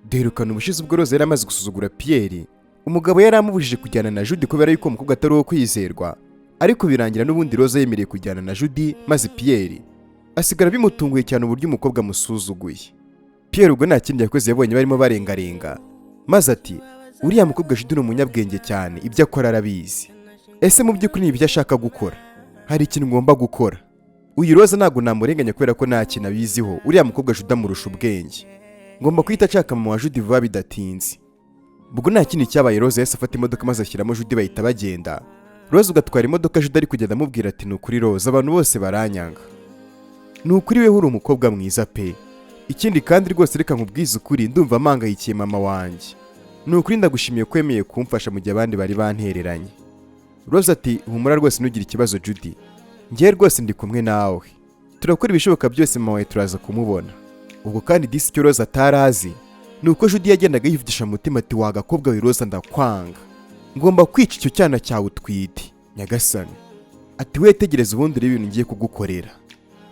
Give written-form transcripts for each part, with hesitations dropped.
Duherukana ubushize ubwo Rose yari amaze gusuzugura Pierre, umugabo yari amubujije kujyana na Judy kubera yuko umukobwa atari uwo kwizerwa, ariko birangira n'ubundi Rose yemereye kujyana na Judy, maze Pierre asigara bimutunguye cyane uburyo umukobwa amusuzuguye. Pierre ubwo nta kindi yakoze yabonye barimo barengarenga, maze ati uriya mukobwa Judy ni umunyabwenge cyane, ibyo akora arabizi. Ese mu by'ukuri ni ibyo ashaka gukora? Hari ikintu ngomba gukora. Uyu Rose ntabwo namurenganya kubera ko nta kintu abiziho, uriya mukobwa Judy amurusha ubwenge. Ngomba kwita nshaka mama wa Judy vuba bidatinze. Ubwo nta kindi cyabaye, Rose yahise afata imodoka maze ashyiramo Judy bahita bagenda. Rose ugatwara imodoka, Judy ari kugenda amubwira ati nukuri Rose, abantu bose baranyanga. Nukuri wewe uri umukobwa mwiza pe. Ikindi kandi rwose reka nkubwize ukuri, ndumva amangayikiye mama wanjye. Nukuri ndagushimiye ko wemeye kumfasha mu gihe abandi bari bantereranye. Rose ati humura rwose ntugire ikibazo Judy, ngiye rwose ndi kumwe nawe, turakora ibishoboka byose mama wawe turaza kumubona. Ubwo kandi disi icyo Rose atarazi nuko Judy yagendaga yivugisha mu mutima ati wagakobwa we Rose ndakwanga, ngomba kwica icyo cyana cyawe utwite nyagasani. Ati we tegereza ubundi urebe ibintu ngiye kugukorera.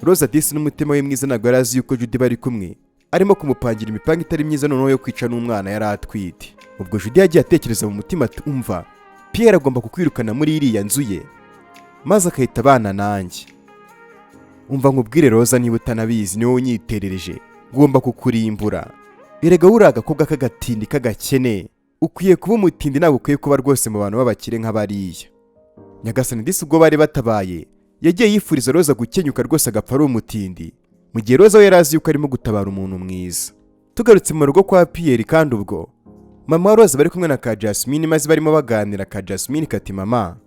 Rose disi n'umutima we mwiza ntabwo arazi yuko Judy bari kumwe arimo kumupangira imipango itari myiza noneho yo kwica n'umwana yari atwite. Ubwo Judy yagiye atekereza mu mutima ati umva, Pierre agomba kukwirukana muri iriya nzu ye maze akahita abana nanjye. Umva nkubwire Rose, niba utanabizi ni wowe unyiterereje, ngomba kukurimbura. Erega uri agakobwa k'agatindi k'agakene, ukwiye kuba umutindi, ntabwo ukwiye kuba rwose mu bantu b'abakire nk'abariya. Nyagasani disi ubwo bari batabaye yagiye yifuriza Rose gukenyuka rwose agapfa ari umutindi, mu gihe Rose we yari azi yuko arimo gutabara umuntu mwiza. Tugarutse mu rugo kwa Pierre kandi ubwo mama wa Rose bari kumwe na ka Jasmine maze barimo baganira. Ka Jasmine kati mama,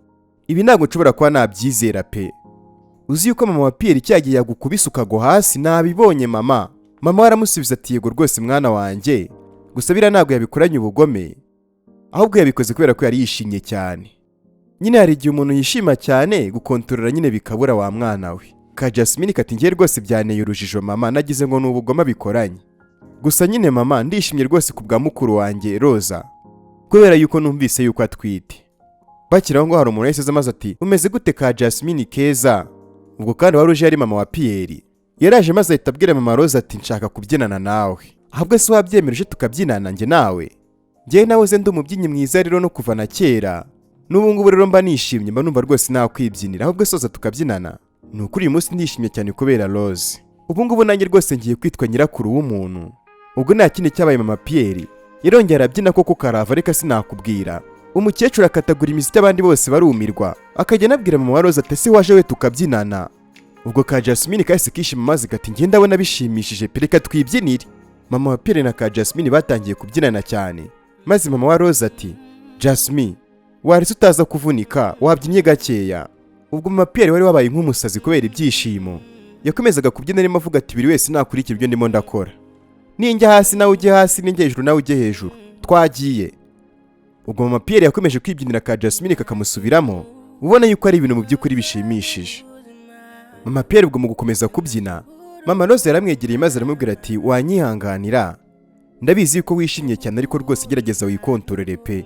ibi ntabwo nshobora kuba nabyizera pe. Uzi yuko mama wa Pierre cyagiye yagukubise ukagwa hasi? Nabibonye mama. Mama aramusubiza ati yego rwose mwana wanjye, gusa bira ntabwo yabikoranye ubugome, ahubwo yabikoze kubera ko yari yishimye cyane. Nyine hari igihe umuntu yishima cyane gukontorora nyine bikabura wa mwana we. Ka Jasmine kati ngiye rwose byaneye urujijo mama, nagize ngo n'ubugome bikoranye. Gusa nyine mama ndishimye rwose ku bwa mukuru wanjye Rosa, kubera yuko numvise yuko atwite. Bakiraho ngo hari umuntu yahise maze ati umeze gute Ka Jasmine keza? Ubwo kandi wari uje ari mama wa Pierre. Yaraje maze ahita abwira mama Rose ati nshaka kubyinana nawe. Ahubwo se wabyemereje tukabyinana njye nawe? Njye nawe ze ndi umubyinnyi mwiza rero no kuva na kera. N'ubu ngubu rero mba nishimye, mba numva rwose nakwibyinira, ahubwo soza tukabyinana. Nukuri uyu munsi ndishimye cyane kubera Rose. Ubu ngubu nanjye rwose ngiye kwitwa nyirakuru w'umuntu. Ubwo nta kindi cyabaye mama Pierre yarongera arabyina koko karava, reka sinakubwira. Umukecuru akatagura imiziki abandi bose barumirwa, akajya anabwira mama wa Rose ati ese waje we tukabyinana. Ubwo Ka Jasmine kahise kishima maze kati ngiye ndabona bishimishije pe, reka twibyinire. Mama wa Pierre na Ka Jasmine batangiye kubyinana cyane, maze mama wa Rose ati Jasmine waretse utaza kuvunika, wabyinnye gakeya. Ubwo mama Pierre wari wabaye nk'umusazi kubera ibyishimo, yakomezaga kubyina arimo avuga ati buri wese nakurikira ibyo ndimo ndakora, ninjya hasi nawe ujye hasi, ninjya hejuru nawe ujye hejuru, twagiye. Ubwo mama Pierre yakomeje kwibyinira, Ka Jasmine kakamusubiramo, ubona yuko ari ibintu mu by'ukuri bishimishije. Mama Pierre ubwo mu gukomeza kubyina, mama Rose yaramwegereye maze aramubwira ati wanyihanganira, ndabizi yuko wishimye cyane ariko rwose gerageza wikontorere pe,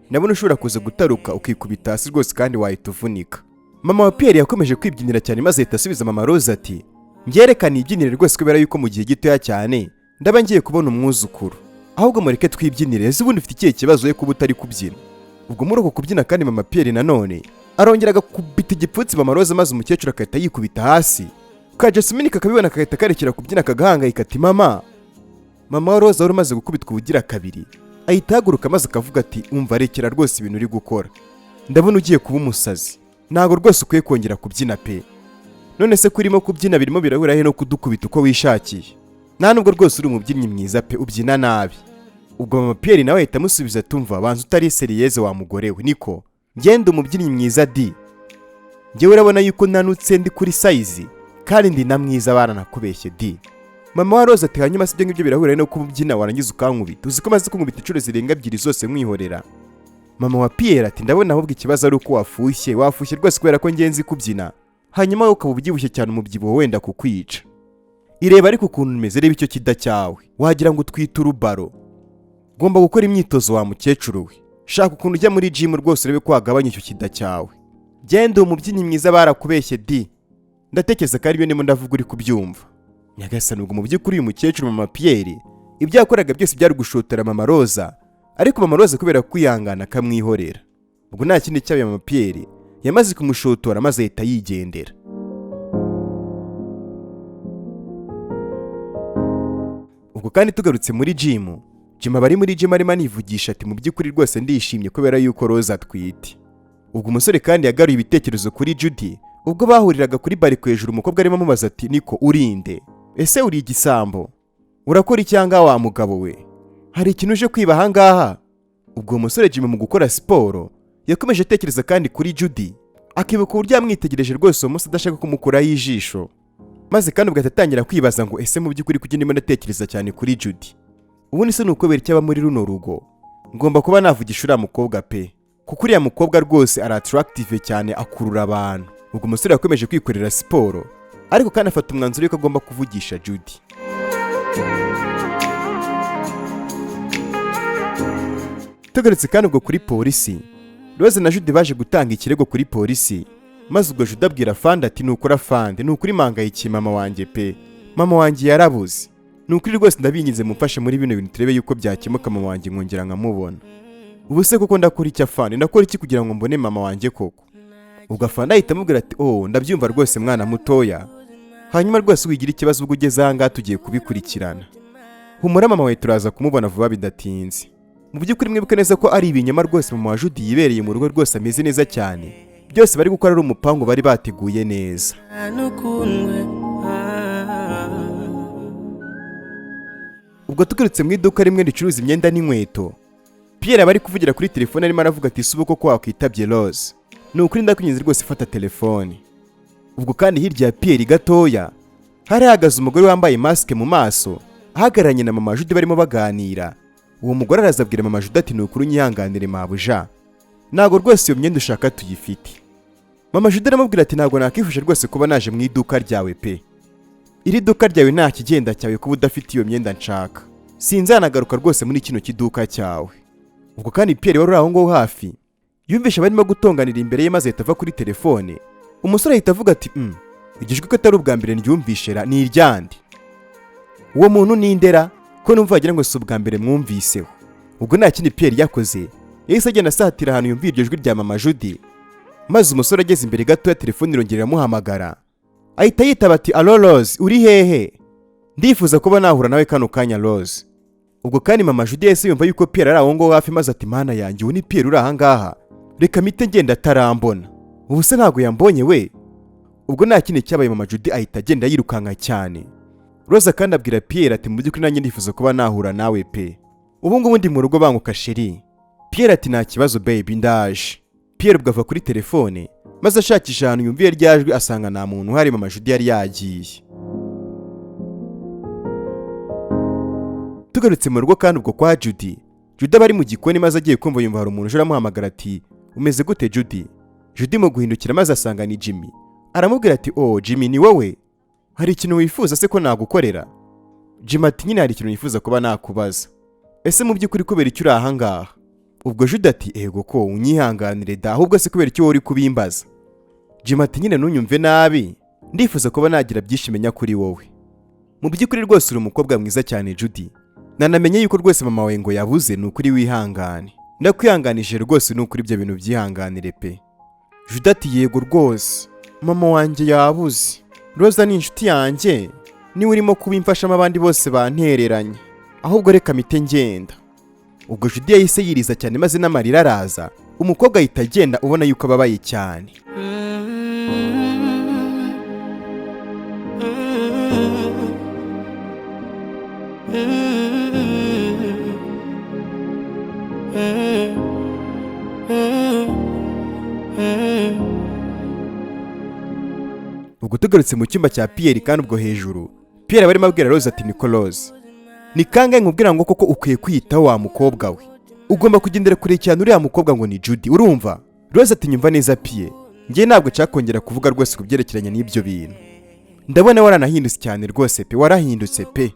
nabona ushobora kuza gutaruka ukikubita hasi rwose kandi wahita uvunika. Mama wa Pierre yakomeje kwibyinira cyane maze ahita asubiza mama Rose ati ngerekane ibyinire rwose kubera yuko mu gihe gitoya cyane ndaba ngiye kubona umwuzukuru, ahubwo mureke twibyinire, ubundi ufite ikihe kibazo yo kuba utari kubyina? Ubwo muri uko kubyina kandi mama Pierre nanone arongera agakubita igipfunsi mama Rose maze umukecuru akahita yikubita hasi. Ka Jasmine kakabibona akahita karekera kubyina kagahangayika ati mama wa Rose wari umaze gukubitwa ubugira kabiri ahita ahaguruka maze akavuga ati umva rekera rwose ibintu uri gukora, ndabona ugiye kuba umusazi, ntabwo rwose ukwiye kongera kubyina pe. None se kurimo kubyina birimo birahura he no kudukubita uko wishakiye? Nta nubwo rwose uri umubyinnyi mwiza pe, ubyina nabi. Ubwo mama Pierre nawe ahita amusubiza tumva banza utari seriyeze wa mugore we, niko ngende umubyinnyi mwiza di, njyewe urabona yuko nanutse ndi kuri size kandi ndi na mwiza baranakubeshye di. Mama wa Rose ati hanyuma sibyo ngibyo birahura no kubyina warangiza ukankubita, uzi ko maze kunkubita inshuro zirenga 2 zose mwihorera. Mama wa Pierre ati ndabona ahubwo ikibazo ari uko wafushye rwose kubera ko ngenzi kubyina, hanyuma ukaba ubyibushye cyane umubyibuho wenda kukwica. Ireba ariko ukuntu umeze, reba icyo kida cyawe wagira ngo utwite urubaro. Gomba gukora imyitozo wa mukecuru we, shaka ukuntu ujya muri gym rwose urebe ko wagabanya icyo kida cyawe. Genda umubyinnyi mwiza barakubeshye di, ndatekereza ko ari byo ndimo ndavuga uri kubyumva. Nyagasani, ubwo mu by'ukuri uyu mukecuru mama Pierre ibyo yakoraga byose byari gushotora mama Roza, ariko mama Roza kubera kwihangana akamwihorera. Ubwo nta kindi cyabaye mama Pierre yamaze kumushotora maze ahita yigendera. Ubwo kandi tugarutse muri gym bari muri gym arimo anivugisha ati mu by'ukuri rwose ndishimye kubera yuko Roza atwite. Ubwo umusore kandi yagaruye ibitekerezo kuri Judy ubwo bahuriraga kuri bariko hejuru. Umukobwa arimo amubaza ati niko urinde, ese uri igisambo, urakora icyanga wa mugabo we, hari ikintu uje kwiba ahangaha? Ubwo umusore Jimmy mu gukora siporo yakomeje atekereza kandi kuri Judy, akibuka uburyo yamwitegereje rwose uwo munsi adashaka kumukuraho ijisho, maze kandi ubwo atatangira kwibaza ngo ese mu by'ukuri kuki ndimo ndatekereza cyane kuri Judy, ubundi se nuko beri cyaba muri runo rugo ngomba kuba navugisha uriya mukobwa pe, kuko uriya mukobwa rwose ari attractive cyane, akurura abantu. Ubwo umusore yakomeje kwikorera siporo ariko kandi afata umwanzuro yuko agomba kuvugisha Judy. Tugarutse kandi ubwo kuri polisi, Rose na Judy baje gutanga ikirego kuri polisi, maze ubwo Judy abwira Fandi ati nukura Fandi, nukuri mangayikiye mama wanjye pe, mama wanjye yarabuze, nukuri rwose ndabinginze mumfashe muri bino bintu turebe yuko byakemuka mama wanjye nkongera nkamubona. Ubu se koko ndakora icya Fandi, ndakora iki kugira ngo mbone mama wanjye koko? Ubwo Fandi ahita amubwira ati ndabyumva rwose mwana mutoya, hanyuma rwose wigira ikibazo ubwo ugeze ahangaha tugiye kubikurikirana, humura mama wawe turaza kumubona vuba bidatinze. Mu by'ukuri mwibuke neza ko ari ibinyoma rwose mama wa Judy yibereye mu rugo rwose ameze neza cyane, byose bari gukora ari umupango bari bateguye neza. Ubwo tugarutse mu iduka rimwe ricuruza imyenda n'inkweto, Pierre aba ari kuvugira kuri telefone arimo aravuga ati subuko ko wakwitabye Rose, nukuri ndakwinginze rwose ifata telefone. Ubwo kandi hirya ya Pierre gatoya hari hahagaze umugore wambaye maske mu maso ahagararanye na mama Judy barimo baganira. Uwo mugore arazabwira mama Judy ati nukuri unyihanganire mabuja, ntago rwose iyo myenda ushaka tuyifite. Mama Judy aramubwira ati ntago nakifuje rwose kuba naje mu iduka ryawe pe, iri duka ryawe nta kigenda cyawe kuba udafite iyo myenda nshaka, sinzanagaruka rwose muri kino kiduka cyawe. Ubwo kandi Pierre wari aho ngaho hafi yumvisha barimo gutonganira imbere ye maze ahita ava kuri telefone. Umusore ahita avuga ati igijwi ko atari ubwa mbere ndyumvishera ni iryandi, uwo muntu ni indera ko numva wagira ngo si ubwa mbere mwumviseho. Ubwo nta kindi Pierre yakoze, yahise agenda asatira ahantu yumviye iryo jwi rya mama Judy, maze umusore ageze imbere gato ya telefone irongera iramuhamagara, ahita yitaba ati alo Rose uri hehe, ndifuza kuba nahura nawe kano kanya Rose. Ubwo kandi mama Judy yahise yumva yuko Pierre ari aho ngaho hafi, maze ati mana yanjye ubu ni Pierre uri ahangaha, reka mite ngenda atarambona, ubu se ntago yambonye we. Ubwo nta kindi cyabaye mama Judy ahita agenda yirukanka cyane. Rose kandi abwira Pierre ati mu by'ukuri nanjye ndifuza kuba nahura nawe pe, ubu ngubu ndi mu rugo banguka sheri. Pierre ati nta kibazo baby ndaje. Pierre ubwo ava kuri telefone maze ashakisha ahantu yumviye ryajwi asanga nta muntu uhari, mama Judy yari yagiye. Tugarutse mu rugo kandi ubwo kwa Judy aba ari mu gikoni maze agiye kumva yumva hari umuntu uje aramuhamagara ati umeze gute Judy? Judy mu guhindukira maze asanga ni Jimmy, aramubwira ati Jimmy ni wowe, hari ikintu wifuza se ko nagukorera? Jimmy ati nyine hari ikintu nifuza kuba nakubaza, ese mu by'ukuri kubera icyo uri ahangaha? Ubwo Judy ati ego ko unyihanganire da, ahubwo se kubera icyo uri kubimbaza? Jimmy ati nyine ntunyumve nabi, ndifuza kuba nagira byinshi menya kuri wowe. Mu by'ukuri rwose uri umukobwa mwiza cyane Judy, nanamenye yuko rwose mama wawe ngo yabuze, nukuri wihangane, ndakwihanganije rwose nukuri ibyo bintu byihanganire pe. Judy ati yego rwose mama wanjye yabuze, Rosa ni inshuti yanjye, niwe urimo kubimfashamo abandi bose bantereranye, ahubwo reka mite ngenda. Ubwo Judy yahise yiriza cyane maze n'amarira araza, umukobwa ahita agenda ubona yuko ababaye cyane. Ubwo tugarutse mu cyumba cya Pierre kandi ubwo hejuru Pierre barimo abwira Rose ati niko Rose, ni kangahe nkubwira ngo koko ukwiye kwiyitaho wa mukobwa we, ugomba kugendera kure cyane uriya mukobwa ngo ni Judy, urumva? Rose ati nyumva neza Pierre, njye ntabwo cyakongera kuvuga rwose kubyerekeranye n'ibyo bintu, ndabona waranahindutse cyane rwose pe, warahindutse pe.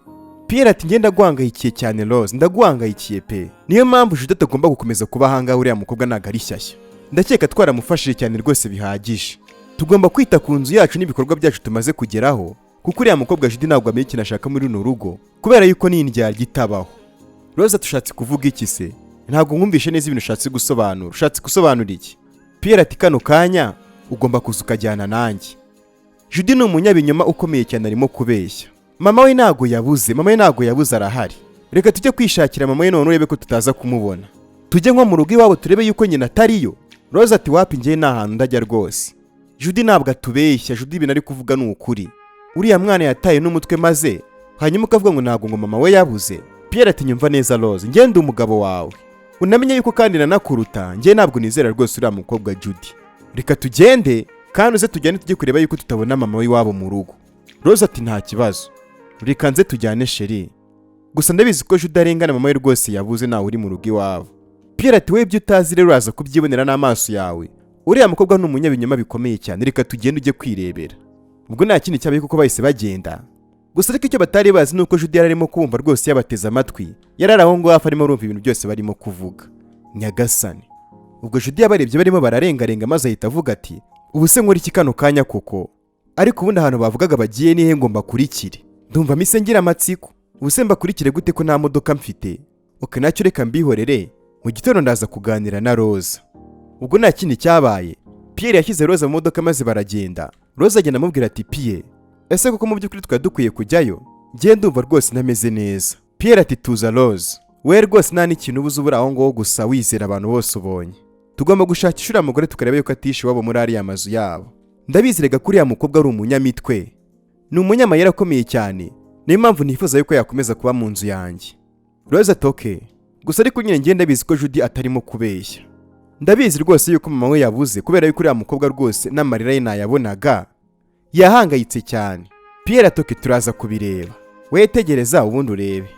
Pierre ati ngenda guhangayikiye cyane Rose, ndaguhangayikiye pe, niyo mpamvu Judy atagomba gukomeza kuba ahangaha, uriya mukobwa ntago ari shyashya, ndakeka twaramufashije cyane rwose bihagije, tugomba kwita ku nzu yacu n'ibikorwa byacu tumaze kugeraho, kuko uriya mukobwa Judy ntabwo amenye ikintu ashaka muri runo rugo kubera yuko n'indyarya itabaho. Rose tushatse kuvuga iki se? Ntabwo nkumvishe neza ibintu ushatse gusobanura. Ushatse gusobanura iki? Pierre ati kano kanya ugomba kuza ukajyana nanjye. Judy ni umunyabinyoma ukomeye cyane, arimo kubeshya. Mama we ntago yabuze, arahari. Reka tujye kwishakira mama we none urebe ko tutaza kumubona. Tujye nko mu rugo iwabo turebe yuko nyina atariyo. Rose ati wapi, ngiye nta hantu ndajya rwose. Judy ntabwo atubeshya, Judy ibintu ari kuvuga ni ukuri. Uriya mwana yataye n'umutwe maze hanyuma ukavuga ngo ntabwo ngo mama we yabuze. Pierre ati nyumva neza Rose, ngiye ndi umugabo wawe. Unamenye yuko kandi nanakuruta, ngiye ntabwo nizera rwose uriya mukobwa Judy. Reka tugende kandi uze tujyane tujye kureba yuko tutabona mama we iwabo mu rugo. Rose ati nta kibazo. Reka nze tujyane sheri. Gusa ndabizi ko Judy arengana mama we rwose yabuze nawe uri mu rugo iwabo. Pierre ati we ibyo utazi rero uraza kubyibonera n'amaso yawe. Uriya mukobwa ni umunyabinyoma bikomeye cyane, reka tugende ujye kwirebera. Ubwo nta kindi cyabaye kuko bahise bagenda. Gusa ariko icyo batari bazi nuko Judy yararimo kumva rwose yabateze amatwi. Yararaho ngo hafi arimo urumva ibintu byose barimo kuvuga. Nyagasani. Ubwo Judy yabarebye barimo bararengarenga maze ahita avuga ati ubu se nkora iki kano kanya koko? Ariko ubundi ahantu bavugaga bagiye nihe ngo mbakurikire? Ndumva mise ngira amatsiko. Ubu se mbakurikire gute ko nta modoka mfite? Oke nacyo reka mbihorere. Mu gitondo ndaza kuganira na Rose. Ubwo nta kindi cyabaye. Pierre yashyize Rose mu modoka maze baragenda. Rose agenda amubwira ati Pierre, ese koko mu by'ukuri twari dukwiye kujyayo? Ngiye ndumva rwose ntameze neza. Pierre ati tuza Rose, we rwose nta n'ikintu ubuze ubura aho ngaho gusa wizera abantu bose ubonye. Tugomba gushakisha uriya mugore tukareba yuko atishe iwabo muri ariya mazu yabo. Ndabizi rega kuri uriya mukobwa ari umunyamitwe, ni umunyamayeri akomeye cyane, niyo mpamvu nifuza yuko yakomeza kuba mu nzu yanjye. Rose ati okay, gusa ariko nyine ngiye ndabizi ko Judy atarimo kubeshya. Ndabizi rwose yuko mama we yabuze kubera yuko uriya mukobwa rwose n'amarira ye nayabonaga. Yahangayitse cyane. Pierre atoke turaza kubireba. We tegereza ubundi urebe.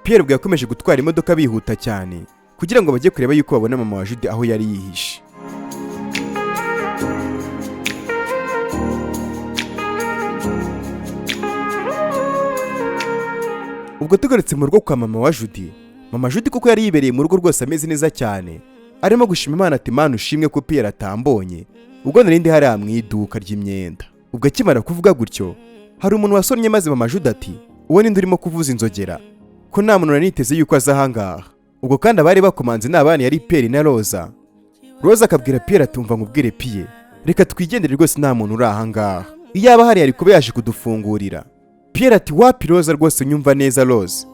Pierre ubwo yakomeje gutwara imodoka bihuta cyane kugira ngo bajye kureba yuko babona mama wa Judy aho yari yihishe. Ubwo tugarutse mu rugo kwa mama wa Judy. Mama Judy kuko yari yibereye mu rugo rwose ameze neza cyane. Arimo gushima Imana ati Mana ushimwe ko Pierre atambonye. Ubwo narindi hari mu iduka ry'imyenda. Ubwo akimara kuvuga gutyo, hari umuntu wasonnye maze mama Judy ati uwo ninde urimo kuvuza inzogera? Ko nta muntu naniteze yuko azahangaha. Ubwo kandi abari bakomanze n'abana yari Pierre na Rosa. Rosa akabwira Pierre atumva nkubwire Pierre, reka twigendere rwose nta muntu uri ahangaha. Iyaba hari kuba yaje kudufungurira. Pierre ati wapi Rosa rwose nyumva neza Rose.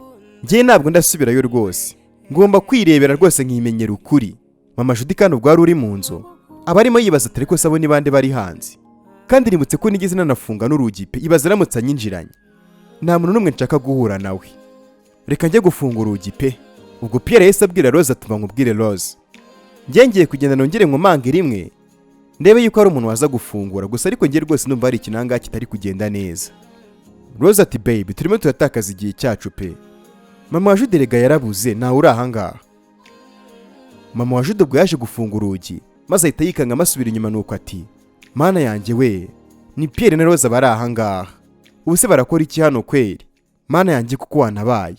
Ngiye ntabwo ndasubirayo rwose. Ngomba kwirebera rwose nkimenyera ukuri. Mama Judy kandi ubwo ari uri mu nzu. Abarimo yibaza ati ariko sabo ni bande bari hanze. Kandi nimutse ko nigeze nanafunga n'urugi pe, ibaza ramutse anyinjiranye. Nta muntu n'umwe nshaka guhura nawe. Reka njye gufunga urugi pe. Ubwo Pierre yahise abwira Rose atuba nkubwire Rose, ngiye kugenda nongere nkomange rimwe ndebe yuko ari umuntu waza gufungura, gusa ariko ngiye rwose numva hari ikinanga kitari kugenda neza. Rose ati baby turimo turatakaza igihe cyacu pe. Mama wa Judy rega yarabuze ntawe uri ahangaha. Mama wa Judy ubwo yaje gufunga urugi maze ahita yikanga amasubira inyuma nuko ati Mana yanjye we, ni Pierre na Rose bari ahangaha. Ubu se barakora iki hano kweri? Mana yanjye kuko wanabaye.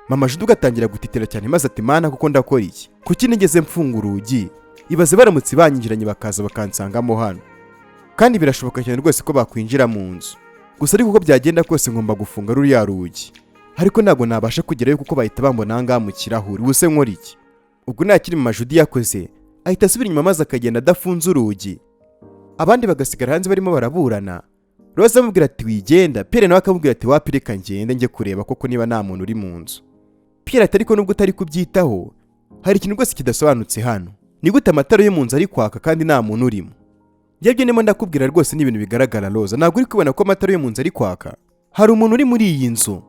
Mama Judy ugatangira gutitira cyane maze ati Mana kuko ndakora iki? Kuki nigeze mfunga urugi? Ibaze baramutse banyinjiranye bakaza bakansangamo hano. Kandi birashoboka cyane rwose ko bakwinjira mu nzu. Gusa ariko uko byagenda kose ngomba gufunga ruriya rugi. Ariko ntabwo nabasha kugerayo kuko bahita bambona ahangaha mu kirahuri. Ubu se nkora iki? Ubwo nta kiri Mama Judy yakoze, ahita asubira inyuma maze akagenda adafunze urugi. Abandi bagasigara hanze barimo baraburana. Rose amubwira ati wigenda. Pierre nawe akamubwira ati wapi reka ngende njye kureba koko niba nta muntu uri mu nzu. Pierre ati ariko nubwo utari kubyitaho, hari ikintu rwose kidasobanutse hano. Ni gute amatara yo mu nzu ari kwaka kandi nta muntu urimo? Yebye ndimo ndakubwira rwose n'ibintu bigaragara Rose. Ntabwo uri kubona ko amatara yo mu nzu ari kwaka. Hari umuntu uri muri iyi nzu.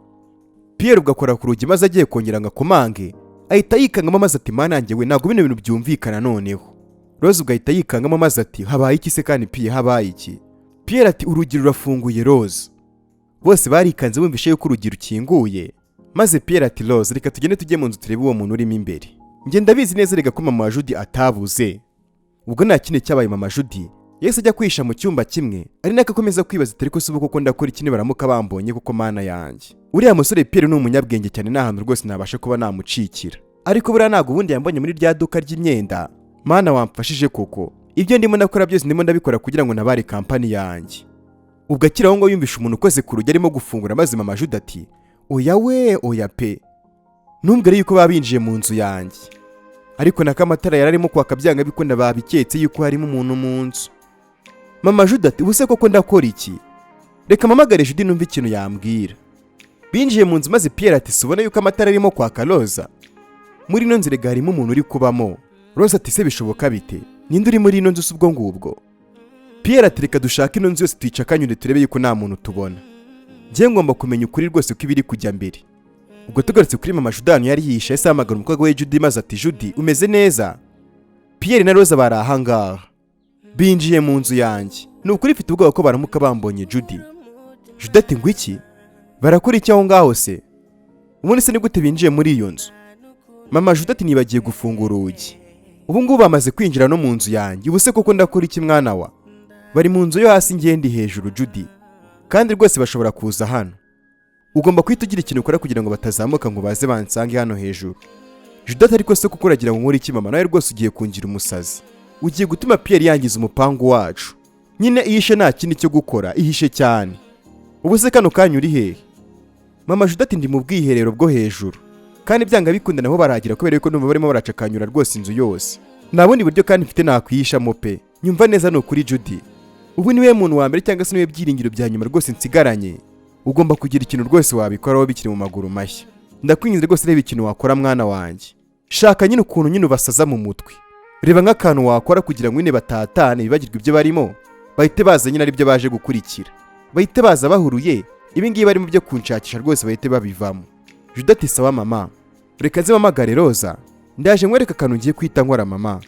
Pierre ugakora ku rugi maze agiye kongera ngo akomange, ahita yikangamo maze ati Mana yanjye we ntabwo bino bintu byumvikana noneho. Rose ugahita yikangamo maze ati habaye iki se kandi Pierre habaye iki? Pierre ati urugi rurafunguye Rose. Bose barikanze bumvishe yuko urugi rukinguye. Maze Pierre ati Rose reka tugende tujye mu nzu turebe uwo muntu urimo imbere. Nge ndabizi neza rega ko mama wa Judy atabuze. Ubwo nta kindi cyabaye mama Judy yese ajya kwisha mu cyumba kimwe, ari nako akomeza kwibaza ati ariko subuko ko ndakora iki nibaramuka bambonye kuko Mana yanjye. Uriya musore Pierre ni umunyabwenge cyane n'ahantu rwose nabasha kuba namucikira. Ariko buriya ntago ubundi yambonye muri rya duka ry'imyenda. Mana wamfashije koko. Ibyo ndimo nakora byose ndimo ndabikora kugira ngo nabare kampani yanjye. ubwo akiri aho ngo yumvisha umuntu ukoze ku rugi arimo gufungura maze mama Jude ati oya we oya pe, ntumbwire yuko babinjiye mu nzu yanjye. Ariko nako amatara yari arimo kwaka byanga bikunda babiketse yuko harimo umuntu mu nzu. Mama Jude ati ubuse koko ndakora iki? Reka mpamagare Jude numva ikintu yambwira. Binjiye mu nzu maze Pierre ati subona yuko amatara arimo kwaka Roza. Muri ino nzu rega harimo umuntu uri kubamo. Roza ati se bishoboka bite? Ninde uri muri ino nzu ubwo ngubwo? Pierre ati reka dushaka ino nzu yose tuyicakanyure turebe yuko nta muntu tubona. Ngiye ngomba kumenya ukuri rwose ko ibiri kujya mbere. Ubwo tugarutse kuri mama Jude yari yihishe yahise ahamagara umukobwa we Jude maze ati Jude umeze neza? Pierre na Roza bari ahangaha. Binjiye mu nzu yanjye. Ni ukuri mfite ubwoba ko baramuka bambonye Jude. Jude ati ngo iki? Barakora iki aho ngaho se? Ubundi se ni gute binjiye muri iyo nzu? Mama Jude ati nibagiye gufungura urugi. Ubu ngubu bamaze kwinjira no mu nzu yanjye. Ubuse koko ndakora iki mwana wa? Bari mu nzu yo hasi ngende hejuru Jude. Kandi rwose bashobora kuza hano. Ugomba kwita ugira ikintu ukora kugira ngo batazamuka ngo baze bansange hano hejuru. Jude ati ariko se kuko uragira ngo nkore iki mama? Nawe rwose ugiye kungira umusazi. Ugiye gutuma Pierre yangiza umupangu wacu. Nyine ihishe nta kindi cyo gukora, ihishe cyane. Ubuse kano kanya uri hehe? Mama Jude ati ndi mu bwiherero bwo hejuru. Kandi byanga bikunda naho baragira kubera yuko numva barimo baracakanyura rwose inzu yose. Nta bundi buryo kandi mfite nakwihishamo pe. Nyumva neza no kuri Jude. Ubu niwe muntu wa mbere cyangwa se niwe byiringiro bya nyuma rwose nsigaranye. Ugomba kugira ikintu rwose wabikoraho bikiri mu maguru mashya. Ndakwinginze rwose reba ikintu wakora mwana wanjye. Shaka nyine ukuntu nyine ubasaza mu mutwe. Reba nk'akantu wakora kugira ngo nyine batatane bibagirwe ibyo barimo. Bahite baza nyine ari byo baje gukurikira. Bahite baza bahuruye. Ibi ngibi barimo byo kunshakisha rwose bahite babivamo. Jude ati sawa mama. Reka nze mpamagare Roza. Ndaje nkwereka akantu ngiye kwita nkora mama.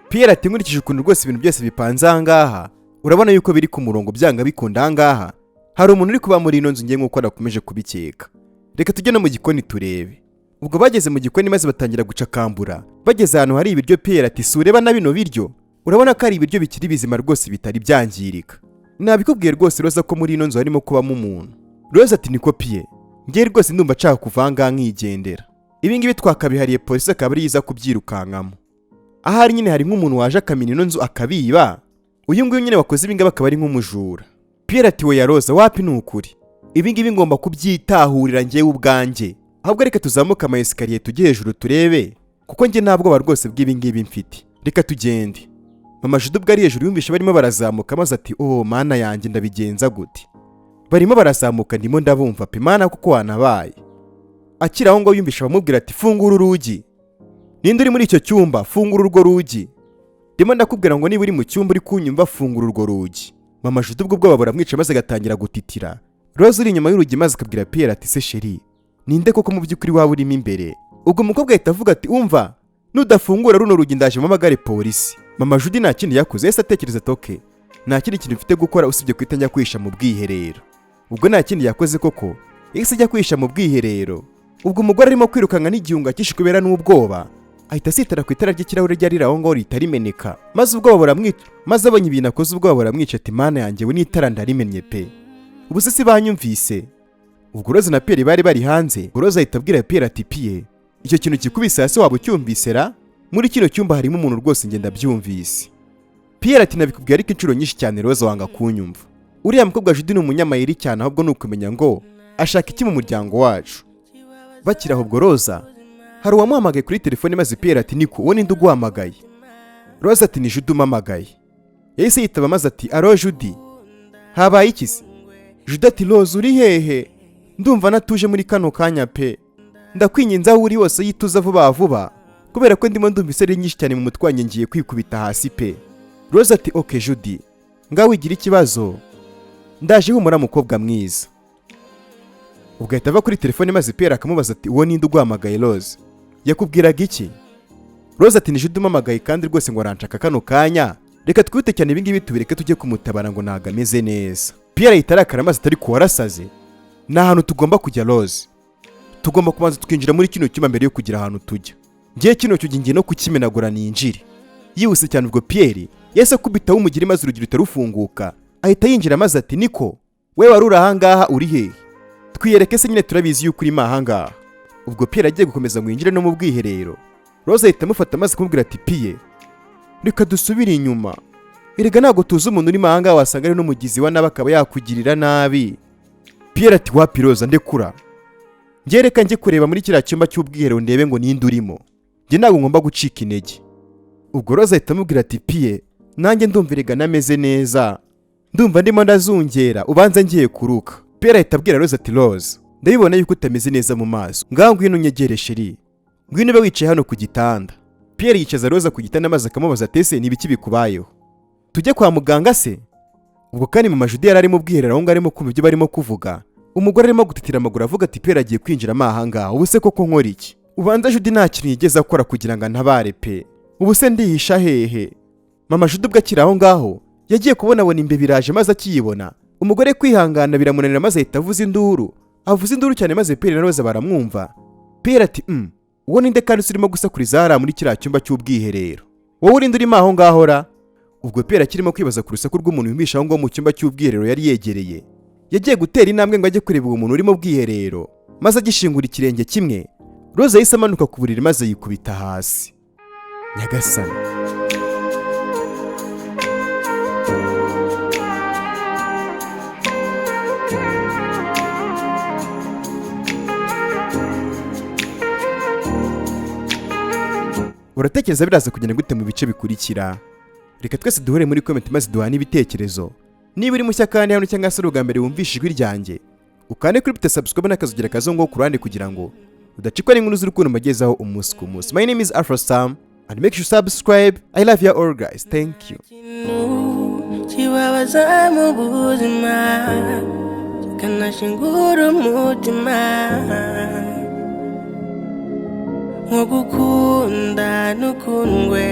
Pierre ati nkurikije ukuntu rwose ibintu byose bipanze ahangaha. Urabona yuko biri ku murongo byanga bikunda ahangaha. Hari umuntu uri kuba muri ino nzu ngiye nk'uko nakomeje kubikeka. Reka tujye no mu gikoni turebe. Ubwo bageze mu gikoni maze batangira gucakambura. Bageze ahantu hari ibiryo Pierre ati sureba na bino biryo. Urabona ko ari ibiryo bikiri bizima rwose bitari byangirika. Nabikubwiye rwose Roza ko muri ino nzu harimo kubamo umuntu. Roza ati niko Pierre. Ngiye rwose ndumva nshaka kuvanga nkigendera. Ibi ngibi twakabihariye polisi akaba ari yiza kubyirukankamo. Ahari nyine hari nk'umuntu waje akamena ino nzu akabiba. Uyu nguyu nyine wakoze ibi ngibi akaba ari nk'umujura. Pierre ati we ya Roza wapi nukuri? Ibi ngibi ngomba kubyitahurira ngewe ubwanjye. Ahubwo reka tuzamuka ama esikariye tujye hejuru turebe kuko nge ntabwo ba rwose bw'ibi ngibi mfite. Reka tugende. Mama Jude ubwo ari hejuru yumvishe barimo barazamuka maze ati oh mana yanjye ndabigenza gute? Barimo barazamuka ndimo ndabumva pe mana kuko wanabaye. Akira aho ngo yumvisha bamubwira ati fungura urugi. Ninde uri muri icyo cyumba? Fungura urwo rugi. Ndimo ndakubwira ngo niba uri mu cyumba uri kunyumva fungura urwo rugi. Mama Jude ubwo bwoba buramwica maze agatangira gutitira. Roza uri inyuma y'urugi maze akabwira Pierre ati se chérie, ninde koko mu by'ukuri waba urimo imbere? Ubwo umukobwa ahita avuga ati umva, nudafungura runo rugi ndaje mpamagare polisi. Mama Jude nta kindi yakoze yese atekereza toke. Nta kindi kintu mfite gukora usibye kwita njya kwisha mu bwiherero. Ubwo nta kindi yakoze koko. Yese ajya kwisha mu bwiherero. Ubwo umugore arimo kwirukanka n'igihunga cyinshi kubera n'ubwoba. Ahita asitara ku itara ry'ikirahure ryari raho ngo ritarimeneka. Maze ubwoba buramwica. Maze abonye ibintu akoze ubwoba buramwica ati mana yanjye we n'itara ndarimennye pe. Ubu se banyumvise. Ubwo Roza na Pierre bari hanze. Roza ahita abwira Pierre ati Pierre, icyo kintu kikubise hasi waba ucyumvise ra? Muri kino cyumba harimo umuntu rwose ngenda byumvise. Pierre ati nabikubwiye ariko inshuro nyinshi cyane Roza wanga kunyumva. Uriya mukobwa Jude ni umunyamayeri cyane ahubwo nukumenya ngo ashaka iki mu muryango wacu. Bakira ahubwo Roza hari uwamuhamagaye kuri telefone maze Pierre ati niko uwo ninde uguhamagaye? Roza ati ni Jude umamagaye. Yahise yitaba maze ati aro Jude, habaye iki se? Jude ati Roza uri hehe? Ndumva natuje muri kano kanya pe. Ndakwinginze aho uri wose yituza vuba vuba kubera ko ndimo ndumva iseri nyinshi cyane mu mutwanye ngiye kwikubita hasi pe. Roza ati okay Jude, ngawe igira ikibazo, ndaje humura mukobwa mwiza. Ubwo ahita ava kuri telefone maze Pierre akamubaza ati uwo ninde uguhamagaye Roza? Yakubwiraga iki? Roza ati ni Jude umamagaye kandi rwose ngo aranshaka kano kanya. Reka twite cyane ibingibi tubireke tujye kumutabara ngo ntago ameze neza. Pierre ahita arakara maze atari kuwarasaze. Nta hantu tugomba kujya Roza. Tugomba kubanza tukinjira muri kino cyuma mbere yo kugira ahantu tujya. Ngiye kino cyo ngiye no kukimenagura ninjire. Yihuse cyane ubwo Pierre yese kubitaho umugire maze urugiro rufunguka. Ahita yinjira maze ati niko we wari urahangaha uri hehe? Twiyereke se nyine turabizi yuko uri mahangaha. Ubwo Pierre agiye gukomeza ngo yinjire no mu bwiherero. Roza ahita amufata maze kumubwira ati Pierre, reka dusubire inyuma. erega ntabwo tuzi umuntu uri mahanga wasanga ari n'umugizi wa nabi akaba yakugirira nabi. Pierre ati wapi Roza ndekura, njye reka njye kureba muri kiriya cyumba cy'ubwiherero ndebe ngo ninde urimo, njye ntabwo ngomba gucika intege. Ubwo Roza ahita amubwira ati Pierre nanjye ndumva erega nameze neza, ndumva ndimo ndazungera ubanza ngiye kuruka. Pierre ahita abwira Roza ati Roza ndabibona yuko utameze neza mu maso, ngaho ngwino unyegere sheri, ngwino ube wicaye hano ku gitanda. Pierre yicaza Roza ku gitanda maze akamubaza ati ese n'ibiki bikubayeho, tujye kwa muganga se? Ubwo kandi mama Judy yari ari mu bwiherero aho ngarimo kumva ibyo barimo kuvuga, umugore arimo gutitira amaguru avuga ati Pierre agiye kwinjira amahanga, ubu se koko nkora iki? Ubanza Judy nta kintu yigeze akora kugira ngo antabare pe, ubu se ndihisha hehe? Mama Judy ubwo akiri aho ngaho yagiye kubona imbe biraje maze akiyibona, umugore kwihangana biramunanira maze ahita avuza induru cyane maze Pierre na Roza baramwumva. Pierre ati uwo ninde kandi urimo gusakuriza hariya muri kiriya cyumba cy'ubwiherero, wowe urinde urimo aho ngaho ra? Ubwo Pierre akirimo kwibaza ku rusaku rw'umuntu wimisha aho ngo mu cyumba cy'ubwiherero yari yegereye, yagiye gutera intambwe ngo ajye kureba uwo muntu uri mu bwiherero, maze agishingura ikirenge kimwe Roza yahise amanuka ku buriri maze yikubita hasi. Nyagasani, uratekereza biraza kugenda gute mu bice bikurikira? Reka twese duhure muri comment maze duhane ibitekerezo. Niba uri mushya kandi hano cyangwa se ubwa mbere wumvishe ijwi ryanjye, ukande kuri subscribe n'akazugira kazongo ku ruhande kugira ngo udacikwa n'inkuru z'urukundo mbagezaho umunsi ku munsi. My name is Afro Sam and make sure subscribe. I love you all guys. Thank you. Chiwabaza mu buzima kanashingura umutima nkugukunda nukundwe